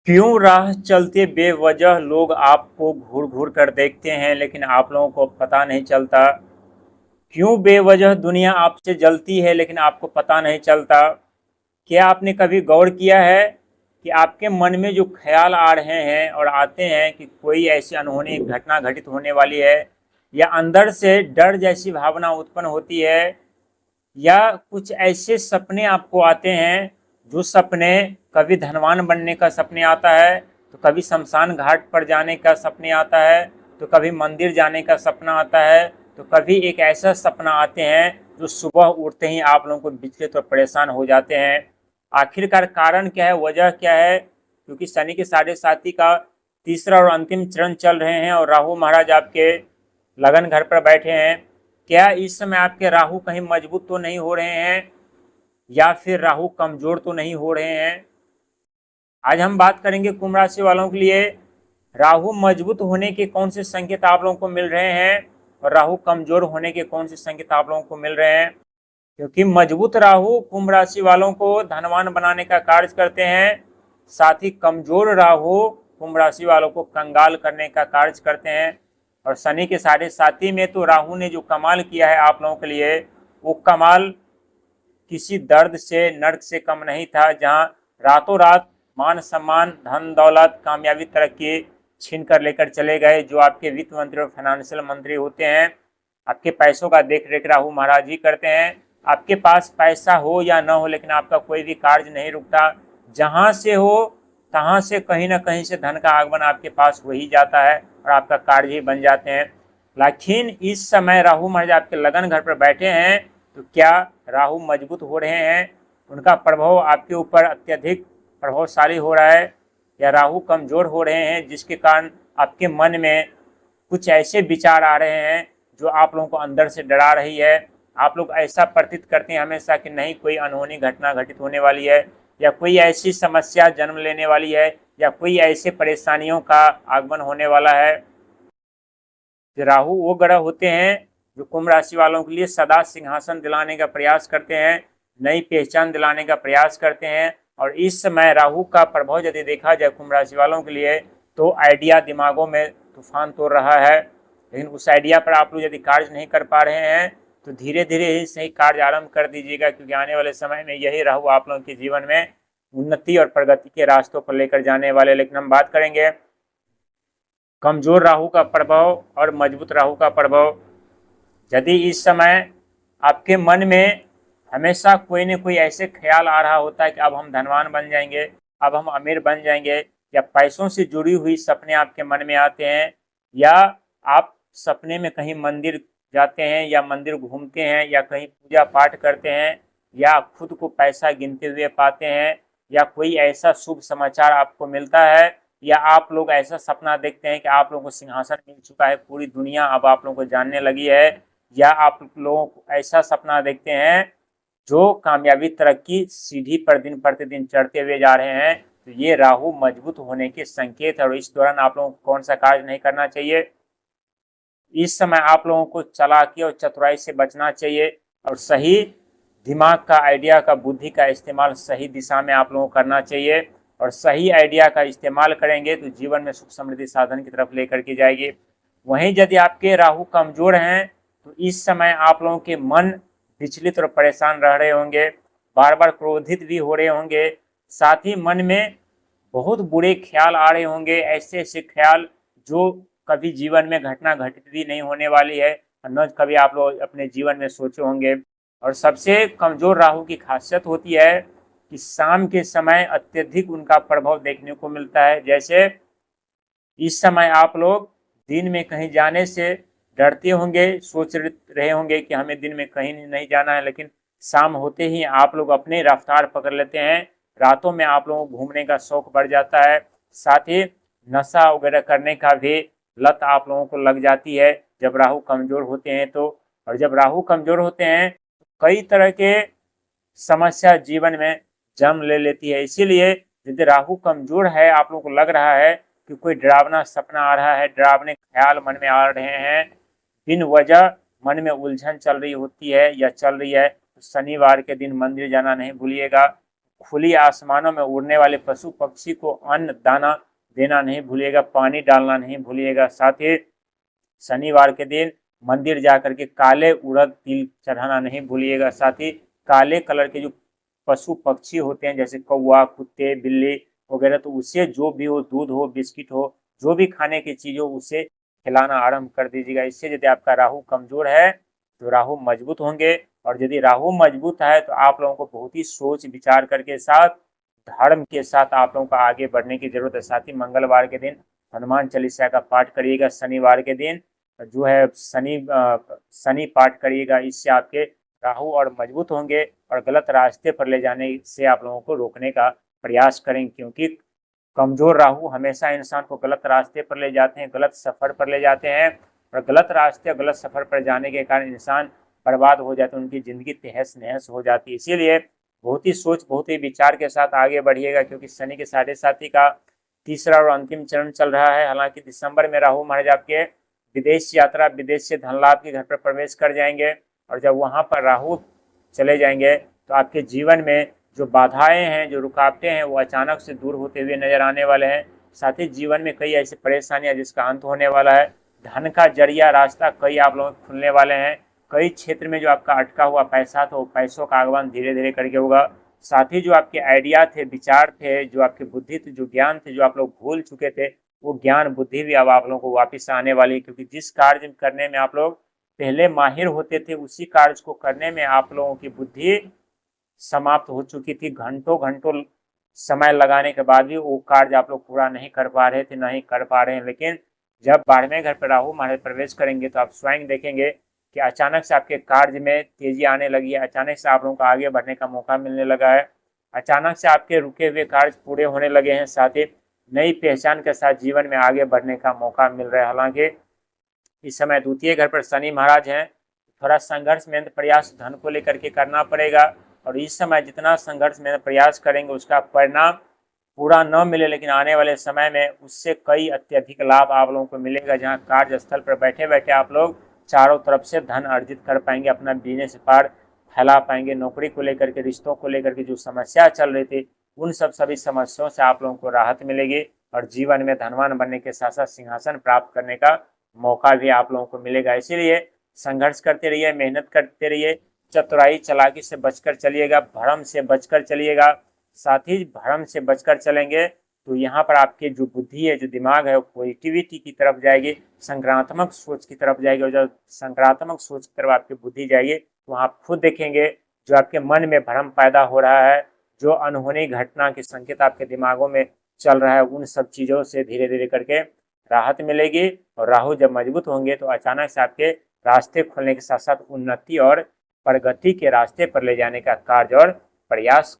क्यों राह चलते बेवजह लोग आपको घूर घूर कर देखते हैं लेकिन आप लोगों को पता नहीं चलता। क्यों बेवजह दुनिया आपसे जलती है लेकिन आपको पता नहीं चलता। क्या आपने कभी गौर किया है कि आपके मन में जो ख्याल आ रहे हैं और आते हैं कि कोई ऐसी अनहोनी घटना घटित होने वाली है, या अंदर से डर जैसी भावना उत्पन्न होती है, या कुछ ऐसे सपने आपको आते हैं जो सपने कभी धनवान बनने का सपने आता है, तो कभी शमशान घाट पर जाने का सपने आता है, तो कभी मंदिर जाने का सपना आता है, तो कभी एक ऐसा सपना आते हैं जो सुबह उठते ही आप लोगों को विचलित और परेशान हो जाते हैं। आखिरकार कारण क्या है, वजह क्या है? क्योंकि शनि के साढ़े साथी का तीसरा और अंतिम चरण चल रहे हैं और राहु महाराज आपके लगन घर पर बैठे हैं। क्या इस समय आपके राहु कहीं मजबूत तो नहीं हो रहे हैं, या फिर राहु कमजोर तो नहीं हो रहे हैं? आज हम बात करेंगे कुंभ राशि वालों के लिए राहु मजबूत होने के कौन से संकेत आप लोगों को मिल रहे हैं और राहु कमजोर होने के कौन से संकेत आप लोगों को मिल रहे हैं। क्योंकि मजबूत राहु कुंभ राशि वालों को धनवान बनाने का कार्य करते हैं, साथ ही कमजोर राहु कुंभ राशि वालों को कंगाल करने का कार्य करते हैं। और शनि के साढ़े साथी में तो राहु ने जो कमाल किया है आप लोगों के लिए, वो कमाल किसी दर्द से नर्क से कम नहीं था, जहां रातों रात मान सम्मान धन दौलत कामयाबी तरक्की छीन कर लेकर चले गए। जो आपके वित्त मंत्री और फाइनेंशियल मंत्री होते हैं, आपके पैसों का देख रेख राहु महाराज ही करते हैं। आपके पास पैसा हो या ना हो, लेकिन आपका कोई भी कार्य नहीं रुकता। जहां से हो तहां से कहीं ना कहीं से धन का आगमन आपके पास हो ही जाता है और आपका कार्य ही बन जाते हैं। लेकिन इस समय राहु महाराज आपके लगन घर पर बैठे हैं, तो क्या राहु मजबूत हो रहे हैं, उनका प्रभाव आपके ऊपर अत्यधिक प्रभावशाली हो रहा है, या राहु कमजोर हो रहे हैं जिसके कारण आपके मन में कुछ ऐसे विचार आ रहे हैं जो आप लोगों को अंदर से डरा रही है। आप लोग ऐसा प्रतीत करते हैं हमेशा कि नहीं कोई अनहोनी घटना घटित होने वाली है, या कोई ऐसी समस्या जन्म लेने वाली है, या कोई ऐसे परेशानियों का आगमन होने वाला है। राहु वो ग्रह होते हैं जो कुंभ राशि वालों के लिए सदा सिंहासन दिलाने का प्रयास करते हैं, नई पहचान दिलाने का प्रयास करते हैं। और इस समय राहु का प्रभाव यदि देखा जाए कुंभ राशि वालों के लिए, तो आइडिया दिमागों में तूफान तोड़ रहा है, लेकिन उस आइडिया पर आप लोग यदि कार्य नहीं कर पा रहे हैं तो धीरे धीरे ही सही कार्य आरंभ कर दीजिएगा, क्योंकि आने वाले समय में यही राहु आप लोगों के जीवन में उन्नति और प्रगति के रास्तों पर लेकर जाने वाले। लेकिन हम बात करेंगे कमजोर राहु का प्रभाव और मजबूत राहु का प्रभाव। यदि इस समय आपके मन में हमेशा कोई न कोई ऐसे ख्याल आ रहा होता है कि अब हम धनवान बन जाएंगे, अब हम अमीर बन जाएंगे, या पैसों से जुड़ी हुई सपने आपके मन में आते हैं, या आप सपने में कहीं मंदिर जाते हैं या मंदिर घूमते हैं या कहीं पूजा पाठ करते हैं, या खुद को पैसा गिनते हुए पाते हैं, या कोई ऐसा शुभ समाचार आपको मिलता है, या आप लोग ऐसा सपना देखते हैं कि आप लोगों को सिंहासन मिल चुका है, पूरी दुनिया अब आप लोगों को जानने लगी है, या आप लोगों को ऐसा सपना देखते हैं जो कामयाबी तरक्की सीढ़ी पर दिन प्रतिदिन चढ़ते हुए जा रहे हैं, तो ये राहु मजबूत होने के संकेत है। और इस दौरान आप लोगों को कौन सा कार्य नहीं करना चाहिए? इस समय आप लोगों को चालाकी और चतुराई से बचना चाहिए, और सही दिमाग का आइडिया का बुद्धि का इस्तेमाल सही दिशा में आप लोगों को करना चाहिए। और सही आइडिया का इस्तेमाल करेंगे तो जीवन में सुख समृद्धि साधन की तरफ लेकर के जाएगी। वहीं यदि आपके राहु कमजोर हैं तो इस समय आप लोगों के मन विचलित और परेशान रह रहे होंगे, बार बार क्रोधित भी हो रहे होंगे, साथ ही मन में बहुत बुरे ख्याल आ रहे होंगे, ऐसे ऐसे ख्याल जो कभी जीवन में घटना घटित भी नहीं होने वाली है, न कभी आप लोग अपने जीवन में सोचे होंगे। और सबसे कमजोर राहु की खासियत होती है कि शाम के समय अत्यधिक उनका प्रभाव देखने को मिलता है। जैसे इस समय आप लोग दिन में कहीं जाने से डरते होंगे, सोच रहे होंगे कि हमें दिन में कहीं नहीं जाना है, लेकिन शाम होते ही आप लोग अपनी रफ्तार पकड़ लेते हैं। रातों में आप लोगों को घूमने का शौक बढ़ जाता है, साथ ही नशा वगैरह करने का भी लत आप लोगों को लग जाती है जब राहु कमजोर होते हैं तो। और जब राहु कमजोर होते हैं तो कई तरह के समस्या जीवन में जन्म ले लेती है। इसीलिए यदि राहु कमजोर है, आप लोगों को लग रहा है कि कोई डरावना सपना आ रहा है, डरावने ख्याल मन में आ रहे हैं, बिन वजह मन में उलझन चल रही होती है या चल रही है, तो शनिवार के दिन मंदिर जाना नहीं भूलिएगा। खुली आसमानों में उड़ने वाले पशु पक्षी को अन्न दाना देना नहीं भूलिएगा, पानी डालना नहीं भूलिएगा। साथ ही शनिवार के दिन मंदिर जाकर के काले उड़द तिल चढ़ाना नहीं भूलिएगा। साथ ही काले कलर के जो पशु पक्षी होते हैं जैसे कौवा, कुत्ते, बिल्ली वगैरह, तो उसे जो भी हो, दूध हो, बिस्किट हो, जो भी खाने की चीज हो, उसे खिलाना आरंभ कर दीजिएगा। इससे यदि आपका राहु कमजोर है तो राहु मजबूत होंगे, और यदि राहु मजबूत है तो आप लोगों को बहुत ही सोच विचार करके साथ धर्म के साथ आप लोगों को आगे बढ़ने की जरूरत है। साथ ही मंगलवार के दिन हनुमान चालीसा का पाठ करिएगा, शनिवार के दिन जो है शनि पाठ करिएगा। इससे आपके राहु और मजबूत होंगे और गलत रास्ते पर ले जाने से आप लोगों को रोकने का प्रयास करेंगे, क्योंकि कमजोर राहु हमेशा इंसान को गलत रास्ते पर ले जाते हैं, गलत सफर पर ले जाते हैं, और गलत रास्ते गलत सफर पर जाने के कारण इंसान बर्बाद हो जाते हैं, उनकी जिंदगी तहस नहस हो जाती है। इसीलिए बहुत ही सोच, बहुत ही विचार के साथ आगे बढ़िएगा, क्योंकि शनि के 7.5 का तीसरा और अंतिम चरण चल रहा है। हालांकि दिसंबर में राहु महाराज आपके विदेश यात्रा, विदेश से धन लाभ के घर पर प्रवेश कर जाएंगे, और जब वहां पर राहु चले जाएंगे तो आपके जीवन में जो बाधाएं हैं, जो रुकावटें हैं, वो अचानक से दूर होते हुए नजर आने वाले हैं। साथ ही जीवन में कई ऐसी परेशानियां जिसका अंत होने वाला है, धन का जरिया रास्ता कई आप लोगों को खुलने वाले हैं। कई क्षेत्र में जो आपका अटका हुआ पैसा था, वो पैसों का आगमन धीरे धीरे करके होगा। साथ ही जो आपके आइडिया थे, विचार थे, जो आपकी बुद्धि थी, जो ज्ञान थे, जो आप लोग भूल चुके थे, वो ज्ञान बुद्धि भी अब आप लोगों को वापस आने वाली है। क्योंकि जिस कार्य करने में आप लोग पहले माहिर होते थे, उसी कार्य को करने में आप लोगों की बुद्धि समाप्त हो चुकी थी। घंटों घंटों समय लगाने के बाद भी वो कार्य आप लोग पूरा नहीं कर पा रहे थे, नहीं कर पा रहे हैं। लेकिन जब 12वें घर पर राहु महाराज प्रवेश करेंगे तो आप स्वयं देखेंगे कि अचानक से आपके कार्य में तेजी आने लगी है, अचानक से आप लोगों को आगे बढ़ने का मौका मिलने लगा है, अचानक से आपके रुके हुए कार्य पूरे होने लगे हैं। साथ ही नई पहचान के साथ जीवन में आगे बढ़ने का मौका मिल रहा है। हालांकि इस समय द्वितीय घर पर शनि महाराज हैं, थोड़ा संघर्ष में प्रयास धन को लेकर के करना पड़ेगा, और इस समय जितना संघर्ष में प्रयास करेंगे उसका परिणाम पूरा न मिले, लेकिन आने वाले समय में उससे कई अत्यधिक लाभ आप लोगों को मिलेगा। जहां कार्यस्थल पर बैठे बैठे आप लोग चारों तरफ से धन अर्जित कर पाएंगे, अपना बिजनेस पार फैला पाएंगे। नौकरी को लेकर के, रिश्तों को लेकर के जो समस्या चल रही थी, उन सभी समस्याओं से आप लोगों को राहत मिलेगी, और जीवन में धनवान बनने के साथ साथ सिंहासन प्राप्त करने का मौका भी आप लोगों को मिलेगा। इसीलिए संघर्ष करते रहिए, मेहनत करते रहिए, चतुराई चालाकी से बचकर चलिएगा, भ्रम से बचकर चलिएगा। साथ ही भ्रम से बचकर चलेंगे तो यहाँ पर आपके जो बुद्धि है, जो दिमाग है, वो पॉजिटिविटी की तरफ जाएगी, सकारात्मक सोच की तरफ जाएगी, और जब सकारात्मक सोच की तरफ आपकी बुद्धि जाएगी तो आप खुद देखेंगे जो आपके मन में भ्रम पैदा हो रहा है, जो अनहोनी घटना के संकेत आपके दिमागों में चल रहा है, उन सब चीज़ों से धीरे धीरे करके राहत मिलेगी। और राहु जब मजबूत होंगे तो अचानक से आपके रास्ते खुलने के साथ साथ उन्नति और प्रगति के रास्ते पर ले जाने का कार्य और प्रयास